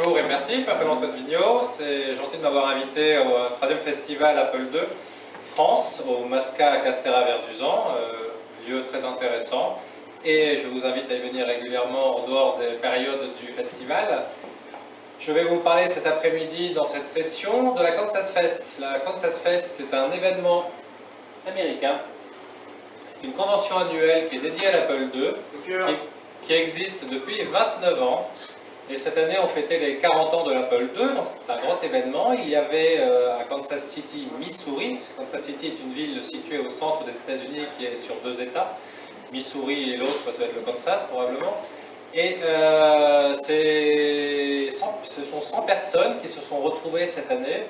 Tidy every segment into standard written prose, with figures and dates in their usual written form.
Bonjour et merci, je m'appelle Antoine Vigneault, c'est gentil de m'avoir invité au 3e festival Apple II France, au Masca à Castéra-Verduzan, lieu très intéressant. Et je vous invite à y venir régulièrement en dehors des périodes du festival. Je vais vous parler cet après-midi dans cette session de la Kansas Fest. La Kansas Fest, c'est un événement américain. C'est une convention annuelle qui est dédiée à l'Apple II, qui existe depuis 29 ans. Et cette année, on fêtait les 40 ans de l'Apple II, donc c'est un grand événement. Il y avait à Kansas City, Missouri, parce que Kansas City est une ville située au centre des États-Unis qui est sur 2 États. Missouri et l'autre, ça doit être le Kansas probablement. Et ce sont 100 personnes qui se sont retrouvées cette année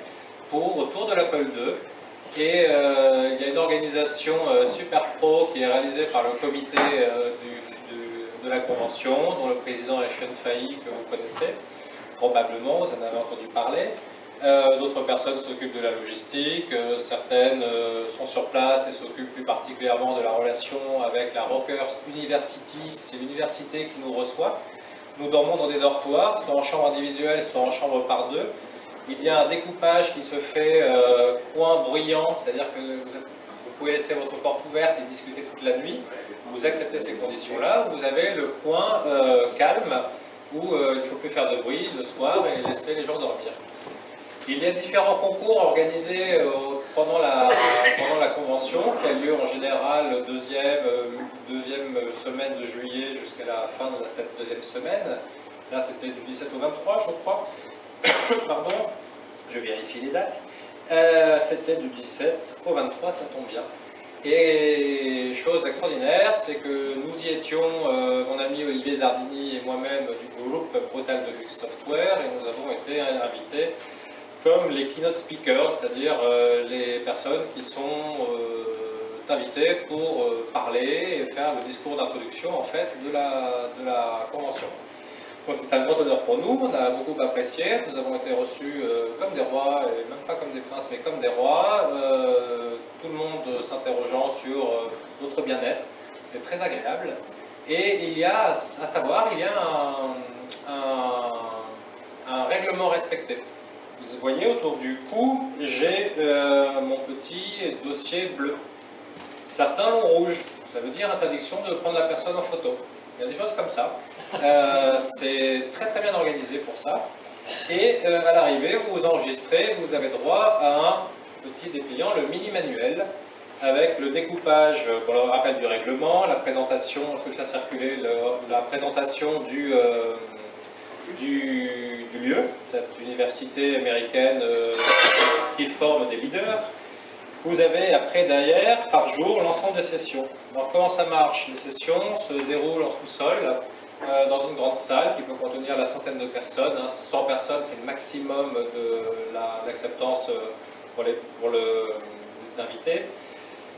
autour de l'Apple II. Et il y a une organisation super pro qui est réalisée par le comité de la convention, dont le président est Sean Fahey, que vous connaissez probablement, vous en avez entendu parler. D'autres personnes s'occupent de la logistique, certaines sont sur place et s'occupent plus particulièrement de la relation avec la Rockhurst University, c'est l'université qui nous reçoit. Nous dormons dans des dortoirs, soit en chambre individuelle, soit en chambre par deux. Il y a un découpage qui se fait coin bruyant, c'est-à-dire que vous pouvez laisser votre porte ouverte et discuter toute la nuit. Vous acceptez ces conditions-là. Vous avez le coin calme où il ne faut plus faire de bruit le soir et laisser les gens dormir. Il y a différents concours organisés pendant la convention, qui a lieu en général deuxième semaine de juillet jusqu'à la fin de cette deuxième semaine. Là, c'était du 17 au 23, je crois. Pardon, je vérifie les dates. C'était du 17 au 23, ça tombe bien. Et chose extraordinaire, c'est que nous y étions, mon ami Olivier Zardini et moi-même du groupe Brutal Deluxe Software, et nous avons été invités comme les keynote speakers, c'est-à-dire les personnes qui sont invitées pour parler et faire le discours d'introduction en fait de la convention. C'est un grand honneur pour nous, on a beaucoup apprécié, nous avons été reçus comme des rois, et même pas comme des princes, mais comme des rois, tout le monde s'interrogeant sur notre bien-être, c'est très agréable. Et il y a, à savoir, il y a un règlement respecté. Vous voyez, autour du cou, j'ai mon petit dossier bleu. Certains l'ont rouge, ça veut dire interdiction de prendre la personne en photo. Il y a des choses comme ça. C'est très très bien organisé pour ça. Et à l'arrivée, vous vous enregistrez, vous avez droit à un petit dépliant, le mini-manuel, avec le découpage, pour le rappel du règlement, la présentation, je peux faire circuler la présentation du lieu, cette université américaine qui forme des leaders. Vous avez après, derrière, par jour, l'ensemble des sessions. Alors comment ça marche? Les sessions se déroulent en sous-sol, dans une grande salle qui peut contenir la centaine de personnes. 100 personnes, c'est le maximum de l'acceptance pour l'invité.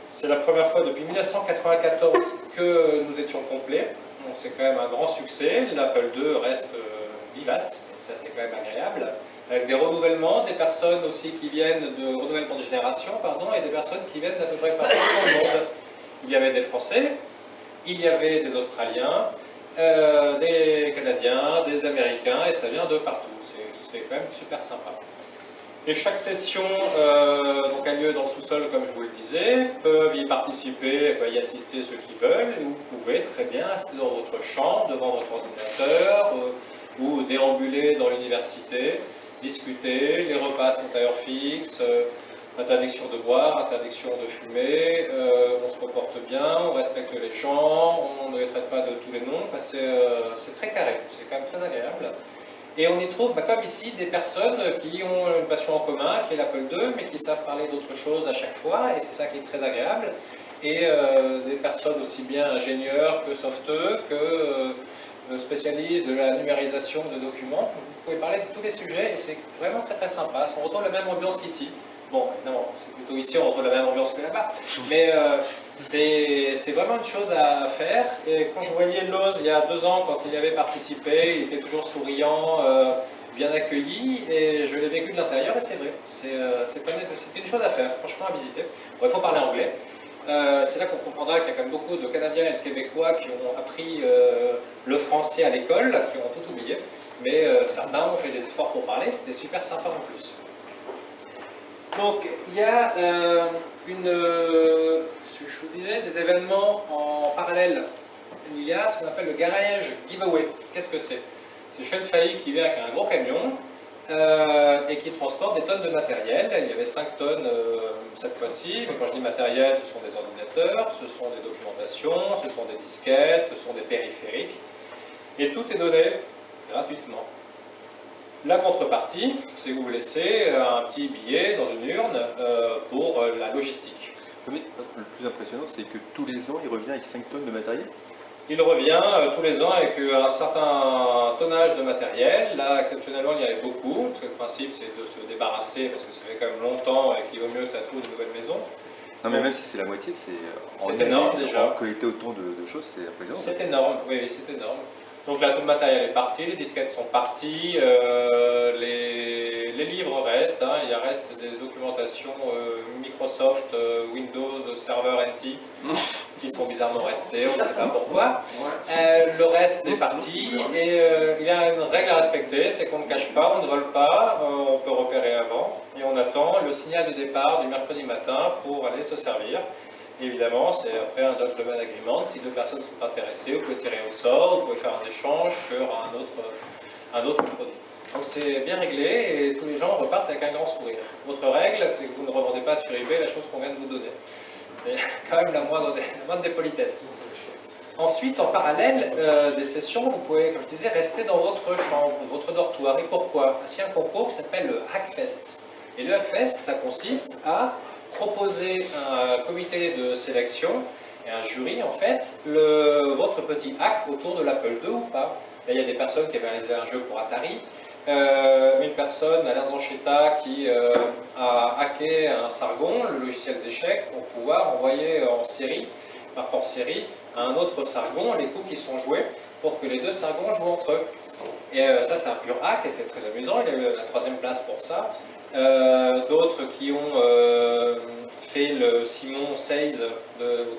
C'est la première fois depuis 1994 que nous étions complets. Donc c'est quand même un grand succès. L'Apple II reste vivace, et ça c'est quand même agréable. Avec des renouvellements, des personnes aussi qui viennent de renouvellement de génération, et des personnes qui viennent d'à peu près partout dans le monde. Il y avait des Français, il y avait des Australiens, des Canadiens, des Américains, et ça vient de partout. C'est quand même super sympa. Et chaque session donc a lieu dans le sous-sol, comme je vous le disais, peuvent y participer, y assister ceux qui veulent, et vous pouvez très bien rester dans votre chambre, devant votre ordinateur, ou déambuler dans l'université, discuter, les repas sont à heure fixe, interdiction de boire, interdiction de fumer, on se comporte bien, on respecte les gens, on ne les traite pas de tous les noms, c'est très carré, c'est quand même très agréable. Et on y trouve, comme ici, des personnes qui ont une passion en commun, qui est l'Apple II, mais qui savent parler d'autres choses à chaque fois, et c'est ça qui est très agréable. Et des personnes aussi bien ingénieurs que softeux, que spécialistes de la numérisation de documents. Vous pouvez parler de tous les sujets, et c'est vraiment très très sympa. On retrouve la même ambiance qu'ici. Bon, évidemment, c'est plutôt ici, on retrouve la même ambiance que là-bas. Mais c'est vraiment une chose à faire. Et quand je voyais Loz il y a 2 ans, quand il y avait participé, il était toujours souriant, bien accueilli. Et je l'ai vécu de l'intérieur, et c'est vrai. C'était une chose à faire, franchement, à visiter. Bon, il faut parler anglais. C'est là qu'on comprendra qu'il y a quand même beaucoup de Canadiens et de Québécois qui ont appris le français à l'école, qui ont tout oublié. mais certains ont fait des efforts pour parler, c'était super sympa en plus. Donc il y a je vous disais, des événements en parallèle. Il y a ce qu'on appelle le garage giveaway. Qu'est-ce que c'est? C'est Sean Fahey qui vient avec un gros camion et qui transporte des tonnes de matériel. Il y avait 5 tonnes cette fois-ci, mais quand je dis matériel, ce sont des ordinateurs, ce sont des documentations, ce sont des disquettes, ce sont des périphériques, et tout est donné gratuitement. La contrepartie, c'est que vous laissez un petit billet dans une urne pour la logistique. Mais le plus impressionnant, c'est que tous les ans, il revient avec 5 tonnes de matériel. Il revient tous les ans avec un certain tonnage de matériel. Là, exceptionnellement, il y avait beaucoup, parce que le principe, c'est de se débarrasser, parce que ça fait quand même longtemps et qu'il vaut mieux que ça trouve une nouvelle maison. Non, mais même si c'est la moitié, c'est énorme déjà. Collecter autant de choses, c'est impressionnant. C'est énorme, oui, c'est énorme. Donc là, tout le matériel est parti, les disquettes sont parties, les livres restent, hein, il reste des documentations Microsoft, Windows, Server NT, qui sont bizarrement restés, on ne sait pas pourquoi. Le reste est parti, et il y a une règle à respecter, c'est qu'on ne cache pas, on ne vole pas, on peut repérer avant, et on attend le signal de départ du mercredi matin pour aller se servir. Évidemment, c'est après un gentleman agreement. Si 2 personnes sont intéressées, vous pouvez tirer au sort, vous pouvez faire un échange sur un autre produit. Donc c'est bien réglé et tous les gens repartent avec un grand sourire. Votre règle, c'est que vous ne revendez pas sur eBay la chose qu'on vient de vous donner. C'est quand même la moindre des politesses. Ensuite, en parallèle des sessions, vous pouvez, comme je disais, rester dans votre chambre, votre dortoir. Et pourquoi? Parce qu'il y a un concours qui s'appelle le Hackfest. Et le Hackfest, ça consiste à proposer un comité de sélection et un jury, en fait, votre petit hack autour de l'Apple II ou pas. Là, il y a des personnes qui avaient réalisé un jeu pour Atari, une personne, Alain Zanchetta, qui a hacké un Sargon, le logiciel d'échecs, pour pouvoir envoyer en série, par port série, à un autre Sargon les coups qui sont joués pour que les 2 Sargons jouent entre eux. Et ça, c'est un pur hack et c'est très amusant. Il a eu la 3e place pour ça. D'autres qui ont fait le Simon Says,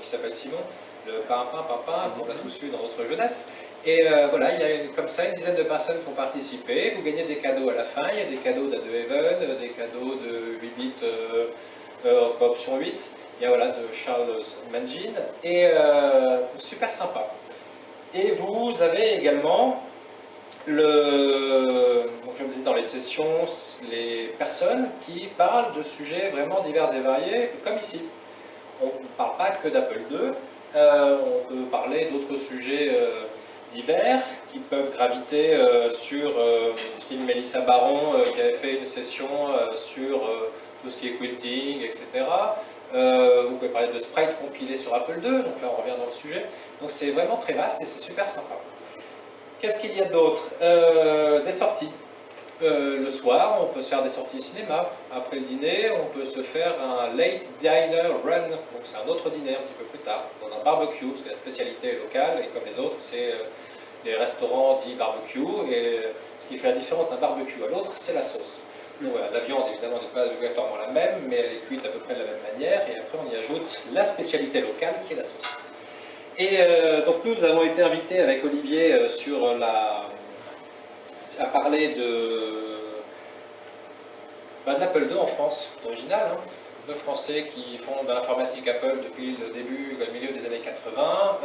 qui s'appelle Simon, le Pimpin, qu'on a tous eu dans notre jeunesse. Et voilà, il y a comme ça une dizaine de personnes qui ont participé. Vous gagnez des cadeaux à la fin. Il y a des cadeaux d'A2Even, des cadeaux de 8 bits option 8. Il y a voilà, de Charles Mangin. Et super sympa. Et vous avez également donc je me dis dans les sessions, les personnes qui parlent de sujets vraiment divers et variés, comme ici. On ne parle pas que d'Apple II, on peut parler d'autres sujets divers qui peuvent graviter sur style Mélissa Baron qui avait fait une session sur tout ce qui est quilting, etc. Vous pouvez parler de sprites compilés sur Apple II, donc là on revient dans le sujet. Donc c'est vraiment très vaste et c'est super sympa. Qu'est-ce qu'il y a d'autre? Des sorties. Le soir, on peut se faire des sorties cinéma. Après le dîner, on peut se faire un late diner run. Donc c'est un autre dîner un petit peu plus tard, dans un barbecue, parce que la spécialité est locale, et comme les autres, c'est les restaurants dits barbecue. Et ce qui fait la différence d'un barbecue à l'autre, c'est la sauce. Donc voilà, la viande, évidemment, n'est pas obligatoirement la même, mais elle est cuite à peu près de la même manière. Et après, on y ajoute la spécialité locale, qui est la sauce. Et donc nous avons été invités avec Olivier à parler de l'Apple II en France, d'original, hein. 2 Français qui font de l'informatique Apple depuis le début, le milieu des années 80.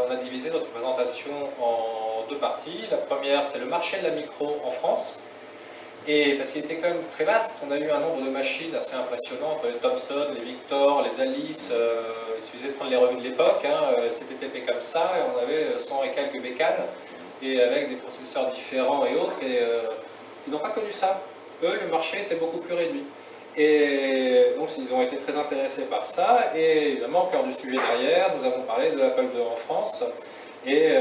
On a divisé notre présentation en 2 parties. La première, c'est le marché de la micro en France. Et parce qu'il était quand même très vaste, on a eu un nombre de machines assez impressionnant, entre les Thomson, les Victor, les Alice, il suffisait de prendre les revues de l'époque, hein, CTTP comme ça, et on avait 100 et quelques bécanes, et avec des processeurs différents et autres, et ils n'ont pas connu ça. Eux, le marché était beaucoup plus réduit. Et donc ils ont été très intéressés par ça, et évidemment, au cœur du sujet derrière, nous avons parlé de l'Apple II en France, et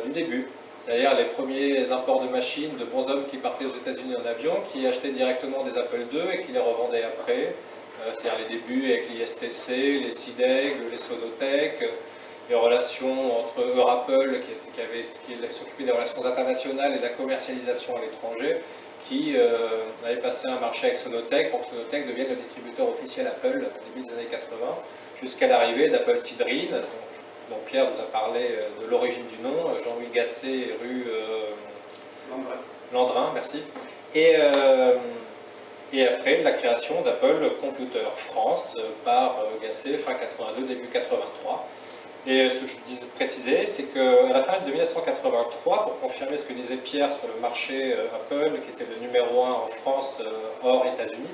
du début. C'est-à-dire les premiers imports de machines, de bons hommes qui partaient aux États-Unis en avion, qui achetaient directement des Apple II et qui les revendaient après. C'est-à-dire les débuts avec l'ISTC, les CIDEG, les Sonotech, les relations entre Apple qui s'occupait des relations internationales et de la commercialisation à l'étranger, qui avait passé un marché avec Sonotech pour que Sonotech devienne le distributeur officiel Apple au début des années 80, jusqu'à l'arrivée d'Apple Sidrine. Donc Pierre vous a parlé de l'origine du nom, Jean-Louis Gasset, rue Landrin, merci. Et après, la création d'Apple Computer France par Gasset, fin 82, début 83. Et ce que je précisais, c'est qu'à la fin de 1983, pour confirmer ce que disait Pierre sur le marché Apple, qui était le numéro 1 en France, hors États-Unis,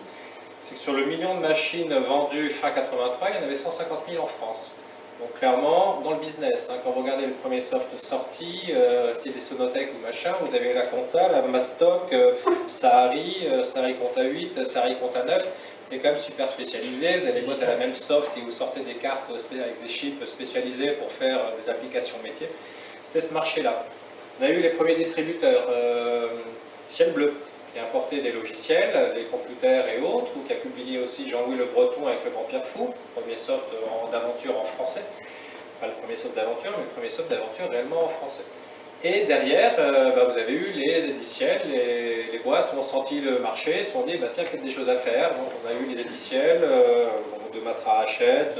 c'est que sur le million de machines vendues fin 83, il y en avait 150 000 en France. Donc clairement, dans le business, hein, quand vous regardez le premier soft sorti, c'est des Sonotech ou machin, vous avez la Conta, la Mastoc, Sahari, Sahari Conta 8, Sahari Conta 9, c'est quand même super spécialisé, vous avez des boîtes à la même soft et vous sortez des cartes avec des chips spécialisés pour faire des applications métiers. C'était ce marché-là. On a eu les premiers distributeurs, Ciel Bleu, qui a importé des logiciels, des computers et autres, ou qui a publié aussi Jean-Louis Le Breton avec Le Vampire Fou, premier soft d'aventure en français. Pas le premier soft d'aventure, mais le premier soft d'aventure réellement en français. Et derrière, vous avez eu les édiciels, les boîtes ont senti le marché, se sont dit, tiens, il y a peut-être des choses à faire. Donc on a eu les édiciels, de Matra Hachette,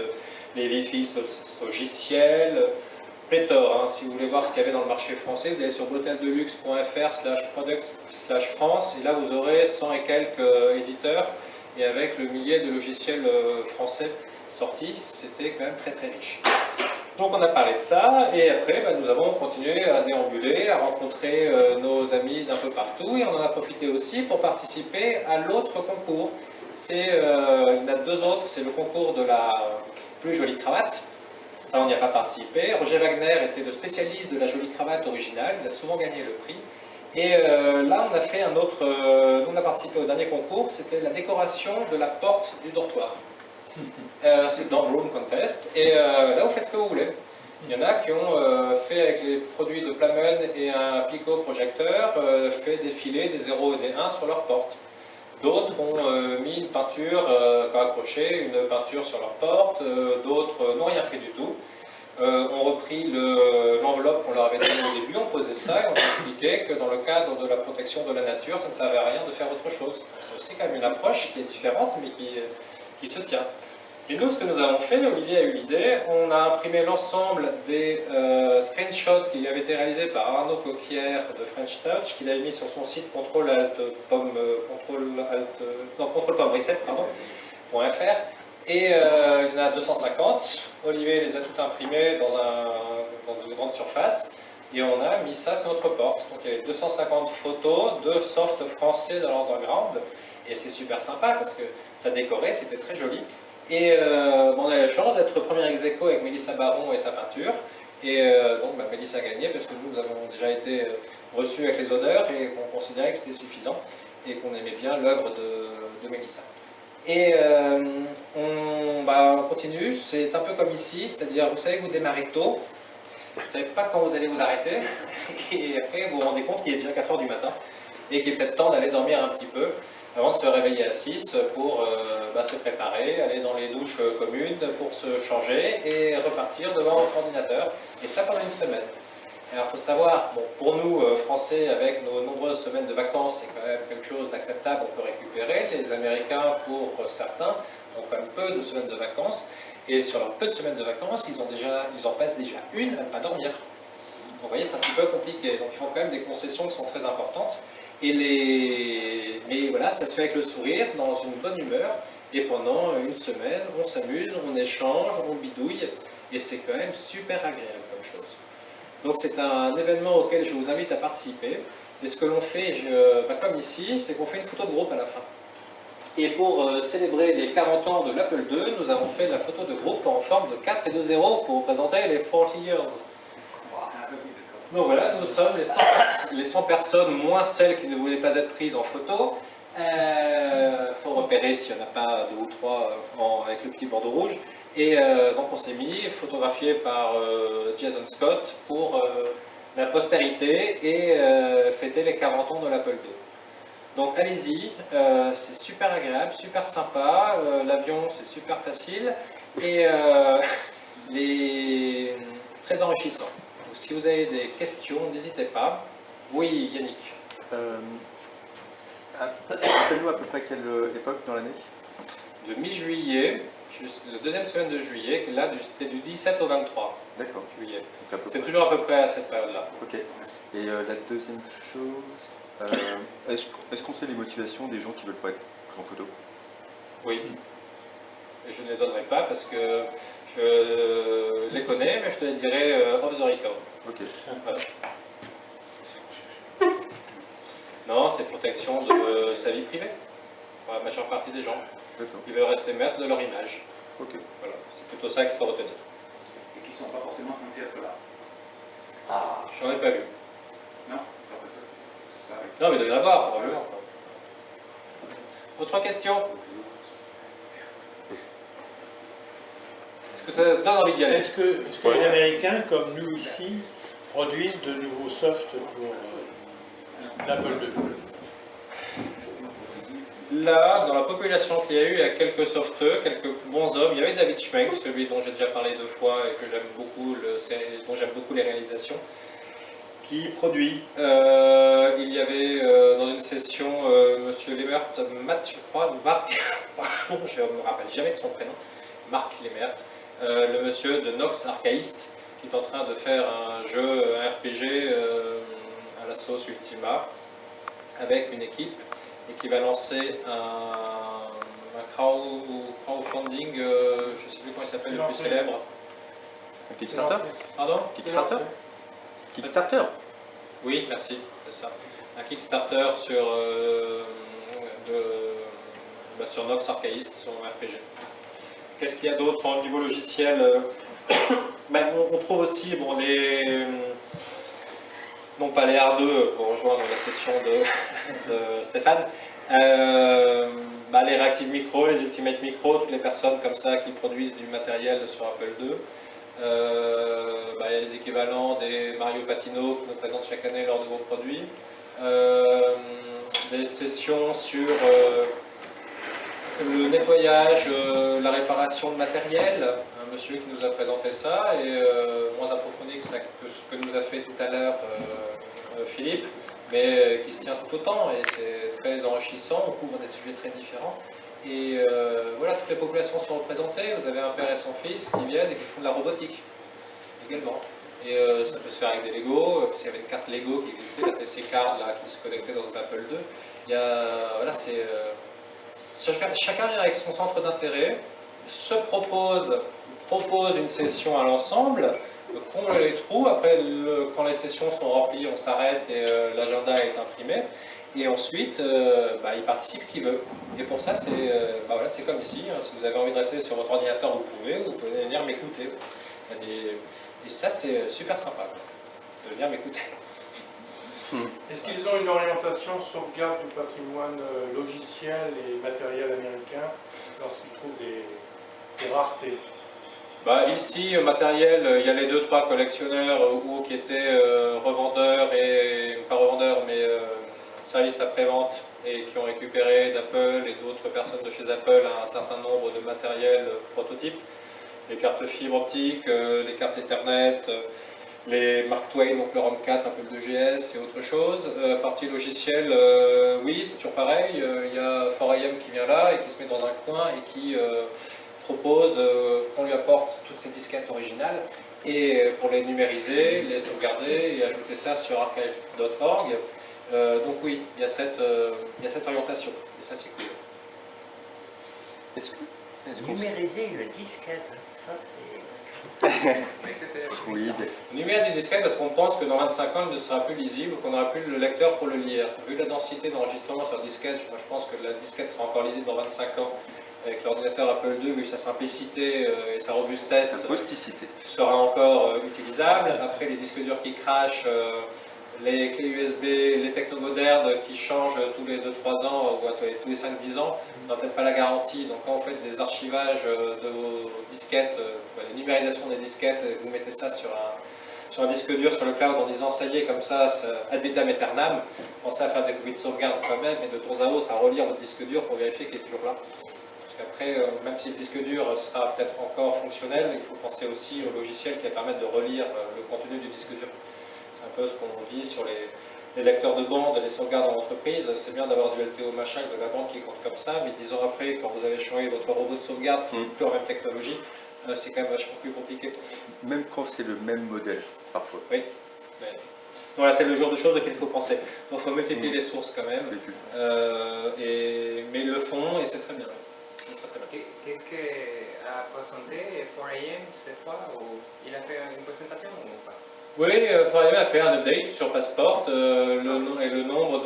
les Wi-Fi logiciels, pléthore, hein. Si vous voulez voir ce qu'il y avait dans le marché français, vous allez sur boteldeluxe.fr/product/France et là vous aurez 100 et quelques éditeurs et avec le millier de logiciels français sortis, c'était quand même très très riche. Donc on a parlé de ça et après nous avons continué à déambuler, à rencontrer nos amis d'un peu partout et on en a profité aussi pour participer à l'autre concours. Il y en a deux autres, c'est le concours de la plus jolie cravate. Ça, on n'y a pas participé. Roger Wagner était le spécialiste de la jolie cravate originale, il a souvent gagné le prix. Et là, on a fait un autre. On a participé au dernier concours, c'était la décoration de la porte du dortoir. C'est dans le Room Contest. Et là, vous faites ce que vous voulez. Il y en a qui ont fait avec les produits de Plamen et un Pico projecteur, fait défiler des 0 et des 1 sur leur porte. D'autres ont mis une peinture accrochée, une peinture sur leur porte, d'autres n'ont rien fait du tout. Ont repris l'enveloppe qu'on leur avait donnée au début, ont posé ça et ont expliqué que dans le cadre de la protection de la nature, ça ne servait à rien de faire autre chose. C'est aussi quand même une approche qui est différente mais qui se tient. Et nous, ce que nous avons fait, Olivier a eu l'idée, on a imprimé l'ensemble des screenshots qui avaient été réalisés par Arnaud Coquière de French Touch, qu'il avait mis sur son site contrôle-pomme-reset.fr. Et il y en a 250. Olivier les a tout imprimés dans une grande surface. Et on a mis ça sur notre porte. Donc il y avait 250 photos de soft français de l'underground. Et c'est super sympa parce que ça décorait, c'était très joli. Et on a eu la chance d'être premier ex-aequo avec Mélissa Baron et sa peinture. Et donc Mélissa a gagné parce que nous avons déjà été reçus avec les honneurs et qu'on considérait que c'était suffisant et qu'on aimait bien l'œuvre de Mélissa. Et on continue, c'est un peu comme ici, c'est-à-dire vous savez que vous démarrez tôt, vous ne savez pas quand vous allez vous arrêter, et après vous vous rendez compte qu'il est déjà 4 h du matin et qu'il est peut-être temps d'aller dormir un petit peu avant de se réveiller à 6 pour se préparer, aller dans les douches communes pour se changer et repartir devant votre ordinateur. Et ça pendant une semaine. Alors il faut savoir, pour nous Français, avec nos nombreuses semaines de vacances, c'est quand même quelque chose d'acceptable, on peut récupérer. Les Américains, pour certains, ont quand même peu de semaines de vacances. Et sur leurs peu de semaines de vacances, ils en passent déjà une à ne pas dormir. Donc vous voyez, c'est un petit peu compliqué. Donc ils font quand même des concessions qui sont très importantes. Mais voilà, ça se fait avec le sourire, dans une bonne humeur, et pendant une semaine, on s'amuse, on échange, on bidouille, et c'est quand même super agréable comme chose. Donc c'est un événement auquel je vous invite à participer, et ce que l'on fait, comme ici, c'est qu'on fait une photo de groupe à la fin. Et pour célébrer les 40 ans de l'Apple II, nous avons fait la photo de groupe en forme de 4 et de 0 pour représenter les 40 years. Donc voilà, nous sommes les 100 personnes, moins celles qui ne voulaient pas être prises en photo. Il faut repérer s'il n'y en a pas 2 ou 3 avec le petit bandeau rouge. Et donc on s'est mis, photographié par Jason Scott pour la postérité et fêter les 40 ans de l'Apple II. Donc allez-y, c'est super agréable, super sympa, l'avion c'est super facile et très enrichissant. Si vous avez des questions, n'hésitez pas. Oui, Yannick. Rappelle-nous à peu près quelle époque dans l'année? De mi-juillet, la deuxième semaine de juillet, là c'était du 17 au 23 D'accord. juillet. C'est toujours à peu près à cette période-là. Ok. Et la deuxième chose, Est-ce qu'on sait les motivations des gens qui veulent pas être pris en photo? Oui. Et je ne les donnerai pas parce que je les connais, mais je te les dirai off the record. Ok. Voilà. Non, c'est protection de sa vie privée, pour la majeure partie des gens. D'accord. Ils veulent rester maîtres de leur image. Ok. Voilà, c'est plutôt ça qu'il faut retenir. Et qui ne sont pas forcément censés être là. Ah, j'en ai pas vu. Non, parce que ça arrive. Non, mais il doit y en avoir, probablement. Autre question? Est-ce que ça donne envie d'y aller? Est-ce que les Américains, comme nous ici, produisent de nouveaux softs pour l'Apple II? Là, dans la population qu'il y a eu, il y a quelques softeux, quelques bons hommes. Il y avait David Schmenck, celui dont j'ai déjà parlé 2 fois et que j'aime beaucoup, dont j'aime beaucoup les réalisations, qui produit. Il y avait dans une session Monsieur Lemert, Matt, je crois, Marc, pardon, je ne me rappelle jamais de son prénom, Marc Lemert, le monsieur de Nox Archaïste, qui est en train de faire un jeu, un RPG à la sauce Ultima, avec une équipe, et qui va lancer un crowdfunding, je ne sais plus comment il s'appelle, le plus célèbre. Un Kickstarter? Pardon? Kickstarter? Kickstarter? Oui, merci, c'est ça. Un Kickstarter sur, sur Nox Archaïste, son RPG. Qu'est-ce qu'il y a d'autre au niveau logiciel? On trouve aussi bon, non pas les R2 pour rejoindre la session de Stéphane, les Reactive Micro, les Ultimate Micro, toutes les personnes comme ça qui produisent du matériel sur Apple II. Il y a les équivalents des Mario Patino qui nous présentent chaque année leurs nouveaux produits. Des sessions sur le nettoyage, la réparation de matériel. Un monsieur qui nous a présenté ça et moins approfondi que ce que nous a fait tout à l'heure Philippe, mais qui se tient tout autant et c'est très enrichissant, on couvre des sujets très différents. Et voilà, toutes les populations sont représentées. Vous avez un père et son fils qui viennent et qui font de la robotique également. Et ça peut se faire avec des Lego, parce qu'il y avait une carte Lego qui existait, la TC Card là, qui se connectait dans un Apple II. Il y a, voilà, chacun vient avec son centre d'intérêt, propose une session à l'ensemble, comble les trous. Après, quand les sessions sont remplies, on s'arrête et l'agenda est imprimé. Et ensuite, il participe qui veut. Et pour ça, c'est comme ici. Hein. Si vous avez envie de rester sur votre ordinateur, vous pouvez venir m'écouter. Et ça, c'est super sympa, de venir m'écouter. Est-ce qu'ils ont une orientation sauvegarde du patrimoine logiciel et matériel américain lorsqu'ils trouvent des raretés? Ici, matériel, il y a les 2-3 collectionneurs ou qui étaient revendeurs, et pas revendeurs, mais services après-vente, et qui ont récupéré d'Apple et d'autres personnes de chez Apple un certain nombre de matériel prototypes. Les cartes fibre optique, les cartes Ethernet, les Mark Twain, donc le ROM 4, Apple 2GS et autre chose. Partie logicielle, oui, c'est toujours pareil. Il y a 4AM qui vient là et qui se met dans un coin et qui propose qu'on lui apporte toutes ces disquettes originales et pour les numériser, les sauvegarder et ajouter ça sur archive.org. Donc oui, il y a cette orientation et ça c'est cool. Numériser une disquette, ça c'est... Oui. On numérise une disquette parce qu'on pense que dans 25 ans, il ne sera plus lisible, qu'on n'aura plus le lecteur pour le lire. Vu la densité d'enregistrement sur disquette, moi je pense que la disquette sera encore lisible dans 25 ans. Avec l'ordinateur Apple II, vu sa simplicité et sa robustesse, sera encore utilisable. Après, les disques durs qui crachent, les clés USB, les technos modernes qui changent tous les 2-3 ans ou tous les 5-10 ans, on n'a peut-être pas la garantie. Donc quand vous faites des archivages de vos disquettes, les numérisations des disquettes, vous mettez ça sur un disque dur sur le cloud en disant ça y est, comme ça, ad vitam aeternam, pensez à faire des copies de sauvegarde quand même et de temps à autre à relire votre disque dur pour vérifier qu'il est toujours là. Parce qu'après, même si le disque dur sera peut-être encore fonctionnel, il faut penser aussi aux logiciels qui permettent de relire le contenu du disque dur. C'est un peu ce qu'on dit sur les lecteurs de bande, les sauvegardes en entreprise. C'est bien d'avoir du LTO machin et de la bande qui compte comme ça, mais 10 ans après, quand vous avez changé votre robot de sauvegarde qui n'est plus en même technologie, c'est quand même vachement plus compliqué. Même quand c'est le même modèle, parfois. Oui. Voilà, c'est le genre de choses auxquelles il faut penser. Donc il faut multiplier les sources quand même, Véhicule. mais ils le font et c'est très bien. C'est très, très bien. Qu'est-ce qu'a présenté 4AM cette fois? Il a fait une présentation ou pas? Oui, Fourier a fait un update sur Passport et le nombre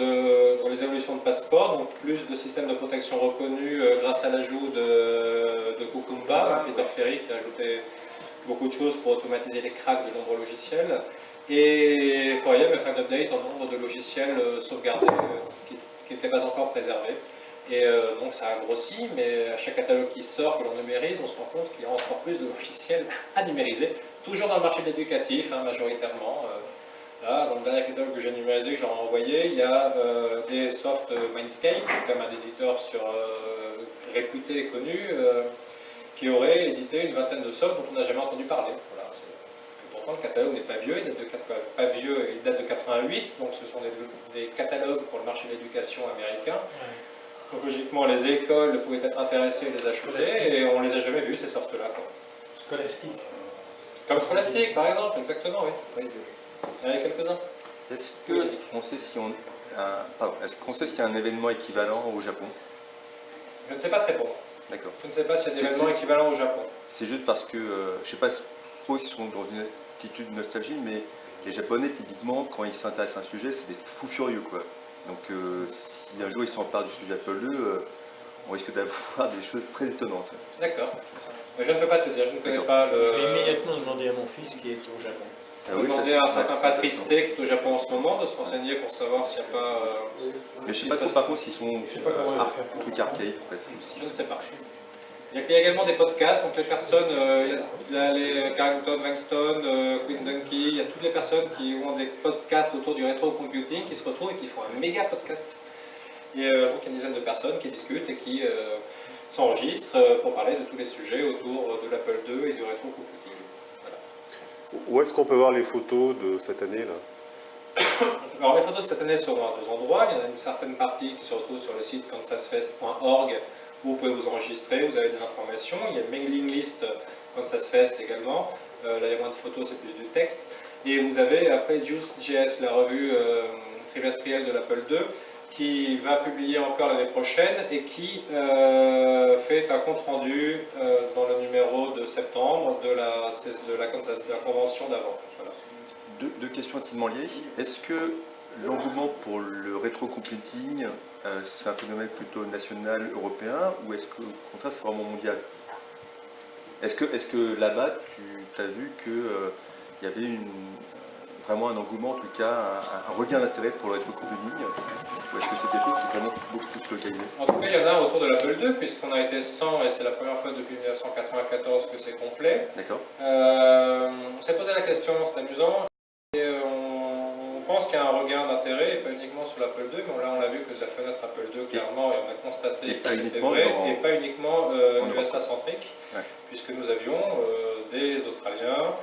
dans les évolutions de Passport, donc plus de systèmes de protection reconnus grâce à l'ajout de Cucumba, Peter Ferry qui a ajouté beaucoup de choses pour automatiser les cracks de nombreux logiciels. Et Fourier a fait un update en nombre de logiciels sauvegardés qui n'étaient pas encore préservés. Et donc ça a grossi, mais à chaque catalogue qui sort, que l'on numérise, on se rend compte qu'il y a encore plus de logiciels à numériser, toujours dans le marché de l'éducatif, majoritairement. Là, dans le dernier catalogue que j'ai numérisé, que je leur ai envoyé, il y a des softs Mindscape, comme un éditeur réputé et connu, qui aurait édité une vingtaine de softs dont on n'a jamais entendu parler. Voilà, pourtant, le catalogue n'est pas vieux, il date de 88, donc ce sont des catalogues pour le marché de l'éducation américain. Donc logiquement, les écoles pouvaient être intéressées et les acheter, et on ne les a jamais vus, ces softs-là. Scholastic. Comme Scholastic, par exemple, exactement, oui. Il y en a quelques-uns. Est-ce qu'on sait si est-ce qu'on sait s'il y a un événement équivalent au Japon? Je ne sais pas très bon. D'accord. Je ne sais pas s'il y a des événements équivalents au Japon. C'est juste parce que, je ne sais pas trop s'ils sont dans une attitude de nostalgie, mais les Japonais, typiquement, quand ils s'intéressent à un sujet, c'est des fous furieux, quoi. Donc, si un jour ils s'emparent du sujet Apple II, on risque d'avoir des choses très étonnantes. D'accord. Mais je ne peux pas te dire, je ne connais pas le... Je vais immédiatement demander à mon fils qui est au Japon. Ah On oui, va demander à un certain Patrice T qui est au Japon en ce moment de se renseigner pour savoir s'il n'y a pas... Mais je ne sais pas trop par contre s'ils sont sais pas comment on va faire. trucs archaïques en fait. Je ne sais pas. Il y a également des podcasts, donc les personnes, il y a les Carrington, Langston, Quinn Dunkey, il y a toutes les personnes qui ont des podcasts autour du rétro-computing qui se retrouvent et qui font un méga podcast. Et donc il y a une dizaine de personnes qui discutent et qui s'enregistrent pour parler de tous les sujets autour de l'Apple II et du rétro-computing. Voilà. Où est-ce qu'on peut voir les photos de cette année-là? Alors les photos de cette année seront à deux endroits. Il y en a une certaine partie qui se retrouve sur le site kansasfest.org où vous pouvez vous enregistrer, vous avez des informations. Il y a une mailing list Kansas Fest également. Là il y a moins de photos, c'est plus du texte. Et vous avez après Juice.js, la revue trimestrielle de l'Apple II, qui va publier encore l'année prochaine et qui fait un compte-rendu dans le numéro de septembre de la convention d'avant. Voilà. Deux questions intimement liées. Est-ce que l'engouement pour le rétro-computing, c'est un phénomène plutôt national, européen, ou est-ce qu'au contraire c'est vraiment mondial? Est-ce que là-bas tu as vu qu'il y avait vraiment un engouement, en tout cas un regain d'intérêt pour le rétro-computing, ou est-ce que c'est quelque chose qui est vraiment beaucoup plus localisé? En tout cas, il y en a un autour de l'Apple II, puisqu'on a été 100 et c'est la première fois depuis 1994 que c'est complet. D'accord. On s'est posé la question, c'est amusant, et on pense qu'il y a un regain d'intérêt, et pas uniquement sur l'Apple II, mais là on l'a vu que de la fenêtre Apple II, clairement, et on a constaté que c'était vrai, et pas uniquement USA centrique, ouais. Puisque nous avions des Australiens.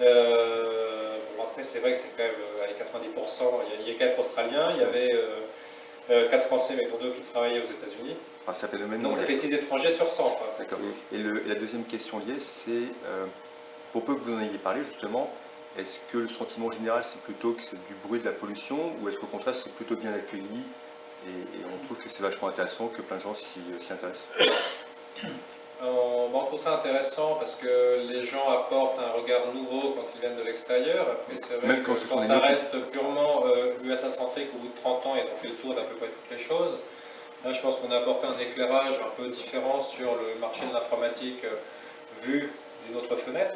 Bon, après, c'est vrai que c'est quand même à 90%, il y a 4 Australiens, il y avait 4 Français, mais pour 2 qui travaillaient aux États-Unis. Ah, ça fait le même Donc ça fait 6 étrangers sur 100. D'accord. Et la deuxième question liée, c'est, pour peu que vous en ayez parlé justement, est-ce que le sentiment général c'est plutôt que c'est du bruit, de la pollution, ou est-ce qu'au contraire c'est plutôt bien accueilli et on trouve que c'est vachement intéressant, que plein de gens s'y intéressent? On trouve ça intéressant parce que les gens apportent un regard nouveau quand ils viennent de l'extérieur. Mais c'est vrai que quand ça reste purement USA-centrique, au bout de 30 ans, ils ont fait le tour d'à peu près toutes les choses. Là, je pense qu'on a apporté un éclairage un peu différent sur le marché de l'informatique vu d'une autre fenêtre.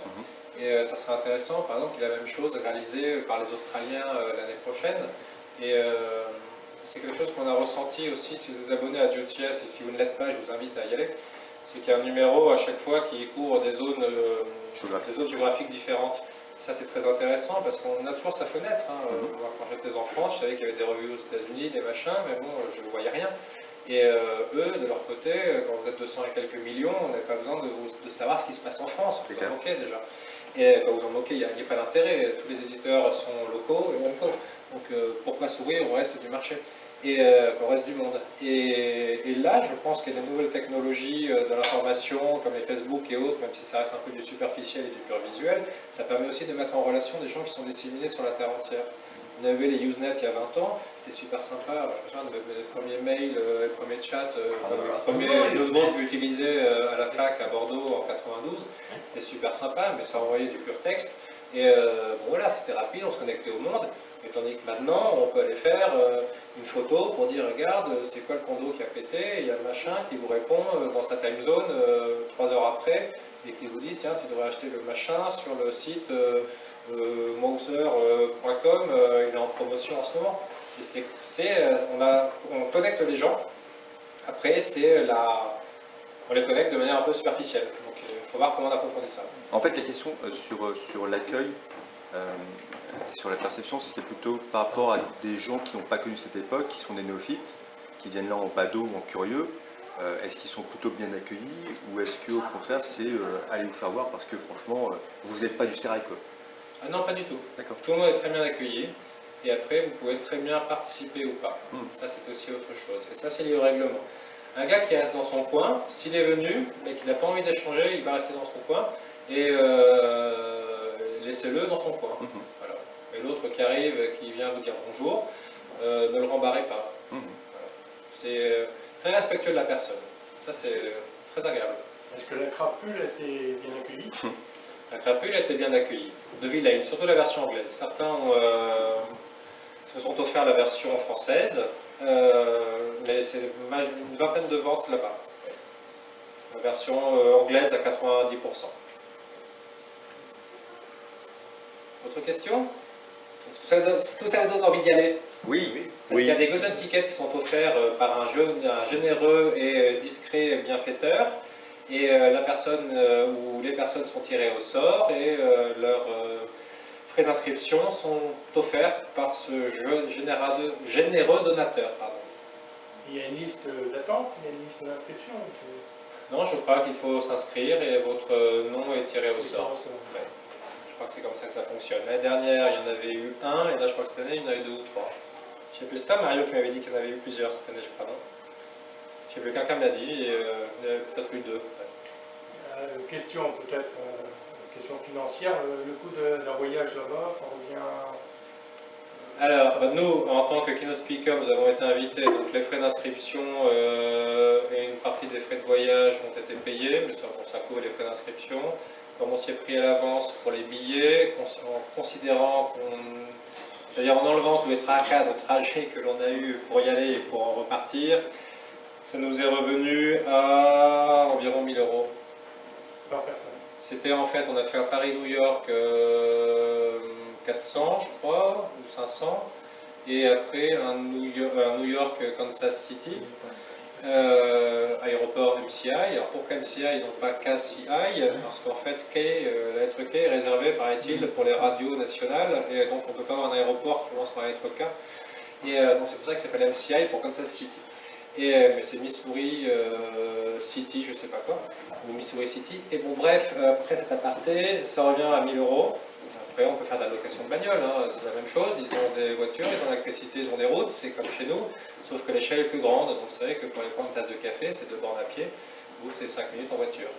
Et ça serait intéressant, par exemple, qu'il y ait la même chose réalisée par les Australiens l'année prochaine. Et c'est quelque chose qu'on a ressenti aussi si vous êtes abonné à JustJS, et si vous ne l'êtes pas, je vous invite à y aller. C'est qu'il y a un numéro à chaque fois qui couvre des zones géographiques différentes. Ça c'est très intéressant parce qu'on a toujours sa fenêtre. Moi, quand j'étais en France, je savais qu'il y avait des revues aux États-Unis, des machins, mais bon, je ne voyais rien. Et eux, de leur côté, quand vous êtes 200 et quelques millions, on n'a pas besoin de savoir ce qui se passe en France. Vous en moquez déjà. Et quand vous en moquez, il n'y a pas d'intérêt. Tous les éditeurs sont locaux et locaux. Donc pourquoi s'ouvrir au reste du marché et au reste du monde. Et là, je pense qu'il y a des nouvelles technologies de l'information, comme les Facebook et autres, même si ça reste un peu du superficiel et du pur visuel, ça permet aussi de mettre en relation des gens qui sont disséminés sur la Terre entière. On avait les Usenet il y a 20 ans, c'était super sympa. Alors, je me souviens de mes premiers mails, les premiers chats, le premier notebook que j'utilisais à la fac à Bordeaux en 92. C'était super sympa, mais ça envoyait du pur texte. Et bon, voilà, c'était rapide, on se connectait au monde. Et tandis que maintenant, on peut aller faire une photo pour dire, regarde, c'est quoi le condo qui a pété, et il y a le machin qui vous répond dans sa time zone 3 heures après, et qui vous dit, tiens, tu devrais acheter le machin sur le site mouser.com, il est en promotion en ce moment. Et on connecte les gens, après, on les connecte de manière un peu superficielle. Donc il faut voir comment on approfondit ça. En fait, la question sur l'accueil, sur la perception, c'était plutôt par rapport à des gens qui n'ont pas connu cette époque, qui sont des néophytes, qui viennent là en badaud ou en curieux. Est-ce qu'ils sont plutôt bien accueillis ou est-ce qu'au contraire, c'est allez vous faire voir parce que franchement, vous n'êtes pas du sérail quoi? Ah non, pas du tout. D'accord. Tout le monde est très bien accueilli. Et après, vous pouvez très bien participer ou pas. Ça, c'est aussi autre chose. Et ça, c'est lié au règlement. Un gars qui reste dans son coin, s'il est venu et qu'il n'a pas envie d'échanger, il va rester dans son coin et laissez-le dans son coin. Voilà. Et l'autre qui arrive, qui vient vous dire bonjour, ne le rembarrez pas. Voilà. C'est très respectueux de la personne. Ça, c'est très agréable. Est-ce que la crapule a été bien accueillie? La crapule a été bien accueillie. De Villain, surtout la version anglaise. Certains se sont offerts la version française, mais c'est une vingtaine de ventes là-bas. La version anglaise à 90%. Autre question? Est-ce que ça vous donne envie d'y aller? Oui. Parce qu'il y a des golden tickets qui sont offerts par un généreux et discret bienfaiteur. Et la personne ou les personnes sont tirées au sort et leurs frais d'inscription sont offerts par ce généreux donateur. Pardon. Il y a une liste d'attente, il y a une liste d'inscription. Non, je crois qu'il faut s'inscrire et votre nom est tiré au sort. Ouais. Je crois que c'est comme ça que ça fonctionne. L'année dernière, il y en avait eu un, et là, je crois que cette année, il y en a eu 2 ou 3. Je ne sais plus, c'était pas Mario qui m'avait dit qu'il y en avait eu plusieurs cette année, je crois, non? Je ne sais plus, quelqu'un me l'a dit, et il y en avait peut-être eu 2. Question peut-être, question financière, le coût d'un voyage là-bas, ça revient... Alors, nous, en tant que keynote speaker, nous avons été invités, donc les frais d'inscription et une partie des frais de voyage ont été payés, mais ça couvre les frais d'inscription. Comme on s'y est pris à l'avance pour les billets, en considérant c'est-à-dire en enlevant tous les tracas de trajet que l'on a eu pour y aller et pour en repartir, ça nous est revenu à environ 1 000 €. Par personne. C'était en fait, on a fait à Paris-New York 400, je crois, ou 500, et après un New York-Kansas City, aéroport MCI. Alors pourquoi MCI et non pas KCI? Parce qu'en fait, la lettre K est réservée, paraît-il, pour les radios nationales, et donc on ne peut pas avoir un aéroport qui commence par la lettre K. Et donc c'est pour ça que ça s'appelle MCI pour Kansas City. Mais c'est Missouri City, je sais pas quoi, ou Missouri City. Et bon, bref, après cet aparté, ça revient à 1 000 €. Après, on peut faire de la location de bagnole, hein, c'est la même chose. Ils ont des voitures, ils ont l'électricité, ils ont des routes, c'est comme chez nous, sauf que l'échelle est plus grande. Donc, vous savez que pour aller prendre une tasse de café, c'est 2 bornes à pied, ou c'est 5 minutes en voiture.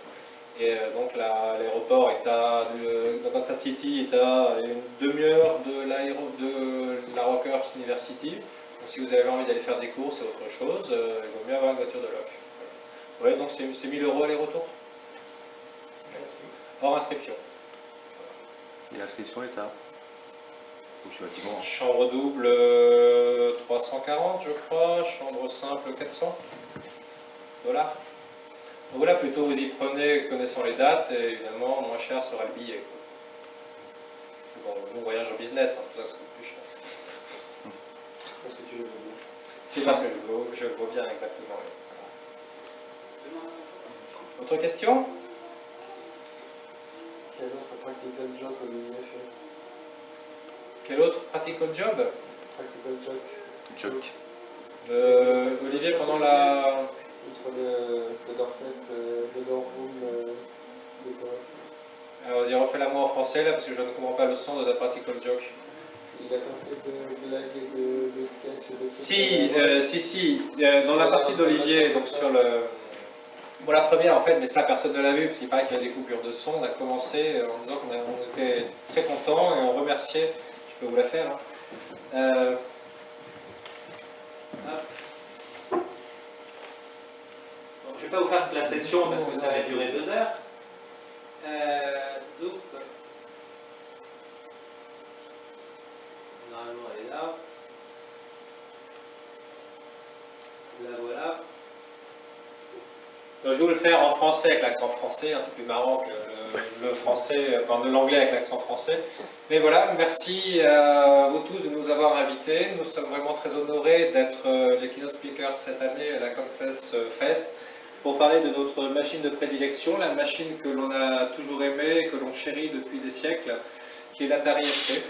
Et donc, l'aéroport est de Kansas City est à une demi-heure de la Rockhurst University. Donc, si vous avez envie d'aller faire des courses et autre chose, il vaut mieux avoir une voiture de loc. Voilà, donc c'est 1 000 € aller-retour. Hors inscription. Et l'inscription est à chambre double 340, je crois. Chambre simple 400 $. Donc voilà, plutôt vous y prenez connaissant les dates, et évidemment, moins cher sera le billet. Bon, nous, on voyage en business, hein, tout ça, ça coûte plus cher. Parce que tu le veux bien. C'est parce que je le vaux bien, exactement. Oui. Autre question? Quel autre practical job Olivier fait? Quel autre practical job? Practical job. Olivier, pendant la... Outre le Dorfest, le Dorfroom, décoration. Alors, vas-y, refais-la-moi en français, là, parce que je ne comprends pas le son de ta practical joke. Il a pas fait de blagues et de sketch et de trucs. Si. Dans la partie d'Olivier, donc sur le... Bon, la première, en fait, mais ça, personne ne l'a vu, parce qu'il paraît qu'il y a des coupures de son. On a commencé en disant qu'on était très contents et on remerciait, je peux vous la faire, hein, Donc, je ne vais pas vous faire toute la session parce que ça va durer 2 heures. Zoup. Normalement, elle est là. La voilà. Donc, je vais vous le faire en français avec l'accent français, hein, c'est plus marrant que le français, de l'anglais avec l'accent français. Mais voilà, merci à vous tous de nous avoir invités. Nous sommes vraiment très honorés d'être les keynote speakers cette année à la Kansas Fest pour parler de notre machine de prédilection, la machine que l'on a toujours aimée, que l'on chérit depuis des siècles, qui est l'Atari ST.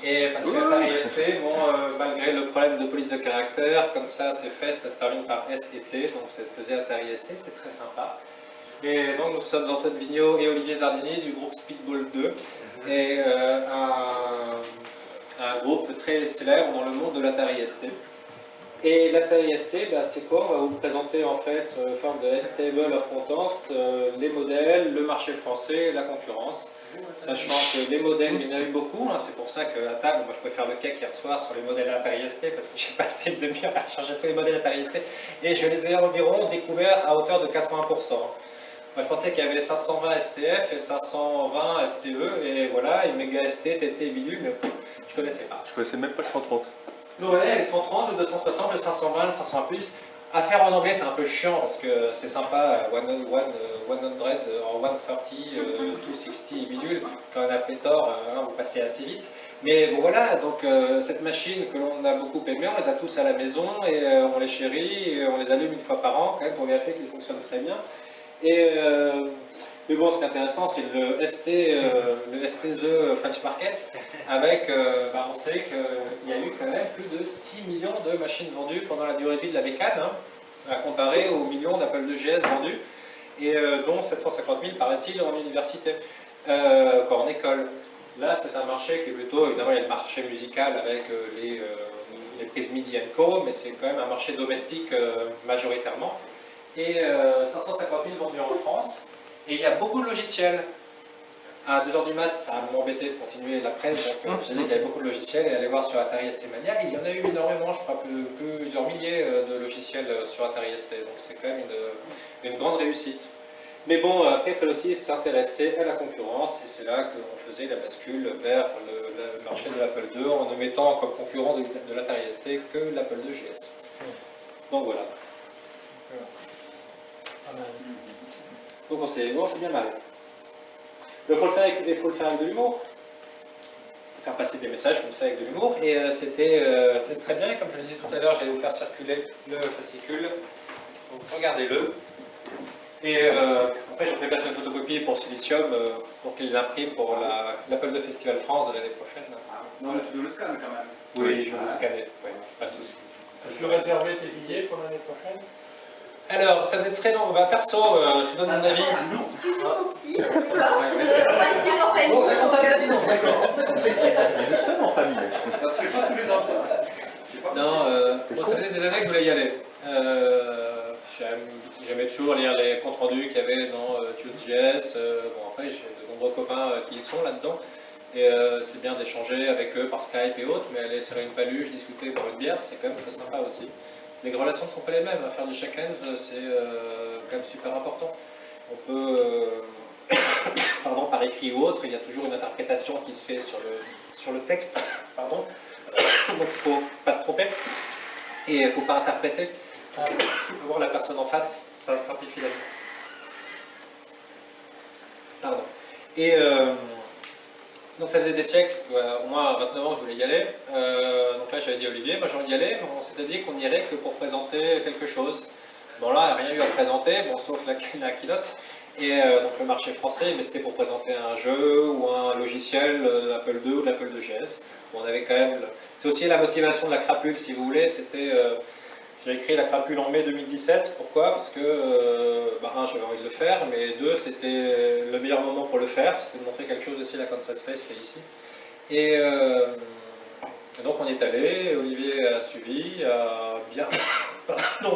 Et parce que l'Atari ST, bon, malgré le problème de police de caractère, comme ça, c'est Fest, ça se termine par S et T, donc ça faisait Atari ST, c'était très sympa. Et donc nous sommes Antoine Vigneault et Olivier Zardini du groupe Speedball 2, et un groupe très célèbre dans le monde de l'Atari ST. Et l'Atari ST, c'est quoi? On va vous présenter en fait sous forme de S-Table of Contents les modèles, le marché français, la concurrence. Sachant que les modèles, il y en a eu beaucoup, hein, c'est pour ça qu'à table, moi je peux faire le cake hier soir sur les modèles Atari ST parce que j'ai passé une demi-heure à changer tous les modèles Atari ST et je les ai environ découverts à hauteur de 80%. Moi je pensais qu'il y avait 520 STF et 520 STE et voilà, et Mega ST, TT et bidule, mais je connaissais pas. Je connaissais même pas le 130. Ouais, les 130, le 260, le 520, le 500 plus. À faire en anglais, c'est un peu chiant parce que c'est sympa, 100, 130, 260 et bidule. Quand on a pléthore, vous passez assez vite. Mais bon, voilà, donc cette machine que l'on a beaucoup aimée, on les a tous à la maison et on les chérit, et on les allume une fois par an quand même pour vérifier qu'ils fonctionnent très bien. Et mais bon, ce qui est intéressant, c'est le ST-The French Market, avec, on sait qu'il y a eu quand même plus de 6 millions de machines vendues pendant la durée de vie de la bécane, hein, à comparer aux millions d'Apple IIgs vendus, et dont 750 000, paraît-il, en université, en école. Là, c'est un marché qui est plutôt, évidemment, il y a le marché musical avec les prises MIDI & Co, mais c'est quand même un marché domestique majoritairement. Et 550 000 vendus en France. Et il y a beaucoup de logiciels. À 2h du mat, ça va m'embêter de continuer la presse, donc j'ai dit qu'il y avait beaucoup de logiciels, et aller voir sur Atari ST Mania, il y en a eu énormément, je crois plusieurs milliers de logiciels sur Atari ST, donc c'est quand même une grande réussite. Mais bon, après, il fallait aussi s'intéresser à la concurrence, et c'est là qu'on faisait la bascule vers le marché de l'Apple II, en ne mettant comme concurrent de l'Atari ST que l'Apple II GS. Donc voilà. Donc on s'est bien marré. Il faut le faire avec de l'humour. Faire passer des messages comme ça avec de l'humour. Et c'était très bien. Et comme je le disais tout à l'heure, j'allais vous faire circuler le fascicule. Donc regardez-le. Et après, je prépare une photocopie pour Silicium pour qu'il l'imprime pour l'Apple II Festival France de l'année prochaine. Non, mais tu dois le scanner quand même. Oui, je vais le scanner. Ouais, pas de souci. Tu peux réserver tes billets pour l'année prochaine? Alors, ça faisait très long. Perso, je donne mon avis. Sujet sensible. On va essayer d'en faire une. Nous sommes en famille. Ça se fait pas tous les ans, ça. Non, ça faisait des années que je voulais y aller. J'aimais toujours lire les comptes rendus qu'il y avait dans Tuse.js. Après, j'ai de nombreux copains qui y sont là-dedans. Et c'est bien d'échanger avec eux par Skype et autres, mais aller serrer une paluche, discuter, boire une bière, c'est quand même très sympa aussi. Les relations ne sont pas les mêmes. Faire du check-hands, c'est quand même super important. On peut, par écrit ou autre, il y a toujours une interprétation qui se fait sur le texte. Donc il ne faut pas se tromper. Et il ne faut pas interpréter. Il faut voir la personne en face, ça simplifie la vie. Pardon. Et donc ça faisait des siècles, au moins 29 ans que je voulais y aller. Donc là j'avais dit à Olivier, moi j'ai envie d'y aller, mais on s'était dit qu'on n'irait que pour présenter quelque chose. Bon là, rien eu à présenter, sauf la keynote, et donc le marché français, mais c'était pour présenter un jeu ou un logiciel d'Apple II ou de l'Apple IIgs. On avait quand même... C'est aussi la motivation de la crapule, si vous voulez, c'était... J'ai écrit la crapule en mai 2017, pourquoi? Parce que, un, j'avais envie de le faire, mais deux, c'était le meilleur moment pour le faire, c'était de montrer quelque chose aussi à la Kansas Fest, là, ici. Et donc on est allé, Olivier a suivi, a bien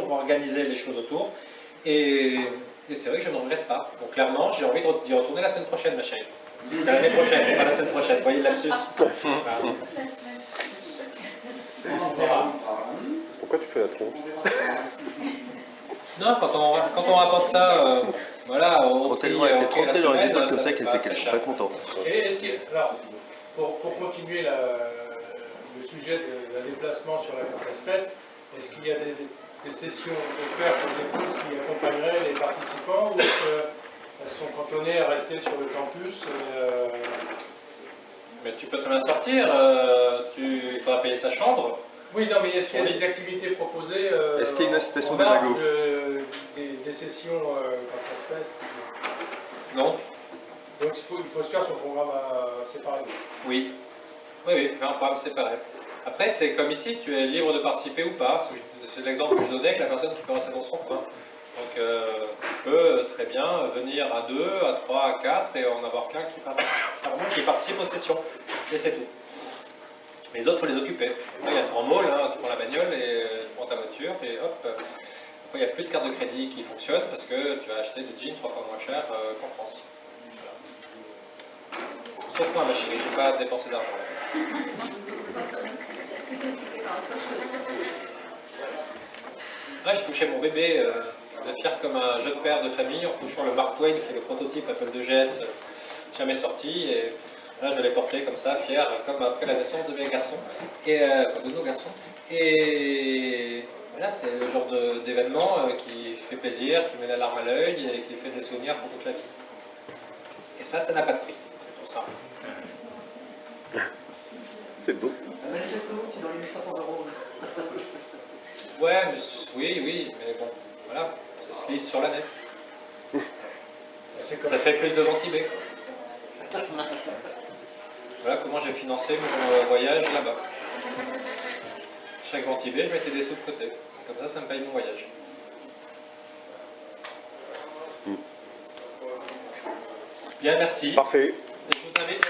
organisé les choses autour, et Et c'est vrai que je ne regrette pas. Donc clairement, j'ai envie d'y retourner la semaine prochaine, ma chérie. L'année prochaine, pas la semaine prochaine. Vous voyez le lapsus? Voilà. Pourquoi tu fais la tronche? Non, quand on rapporte ça, voilà, au Quand prix, elle a été au prix de la trempée dans les semaine, écoles comme ça ça, fait qu'elle pas sait très qu'elles sont cher. pas contentes. Et est-ce alors, pour continuer le sujet de la déplacement sur la Campus Fest, est-ce qu'il y a des sessions offertes pour des cours qui accompagneraient les participants ou est-ce qu'elles sont cantonnées à rester sur le campus Mais tu peux très bien sortir, il faudra payer sa chambre. Oui, non, mais est-ce qu'il y a des activités proposées Est-ce qu'il y a une incitation en marge d'Amago des sessions Campus Fest? Non. Donc il faut se faire son programme séparé. Oui. Oui, il faut faire un programme séparé. Après, c'est comme ici, tu es libre de participer ou pas. C'est l'exemple que je donnais avec la personne qui peut rester dans son coin. Donc, tu peux très bien venir à 2, à 3, à 4 et en avoir qu'un qui participe aux sessions. Et c'est tout. Les autres, il faut les occuper. Après, il y a le grand mall, hein, tu prends la bagnole et tu prends ta voiture et hop. Après, il n'y a plus de carte de crédit qui fonctionne parce que tu as acheté des jeans 3 fois moins cher qu'en France. Voilà. Sauf moi, ma chérie, je n'ai pas dépensé d'argent. Là, j'ai touché mon bébé, fier comme un jeune père de famille, en touchant le Mark Twain, qui est le prototype Apple 2GS jamais sorti. Et là, je l'ai porté comme ça, fier, comme après la naissance de mes garçons, et de nos garçons. Et voilà, c'est le genre d'événement qui fait plaisir, qui met la larme à l'œil et qui fait des souvenirs pour toute la vie. Et ça n'a pas de prix, c'est tout ça. C'est beau. Manifestement, c'est dans les 1500 €. Ouais, mais oui, mais bon, voilà, ça se lisse sur l'année. Ça fait plus de ventibé. Voilà comment j'ai financé mon voyage là-bas. Chaque ventibé, je mettais des sous de côté. Comme ça me paye mon voyage. Bien, merci. Parfait. Et je vous invite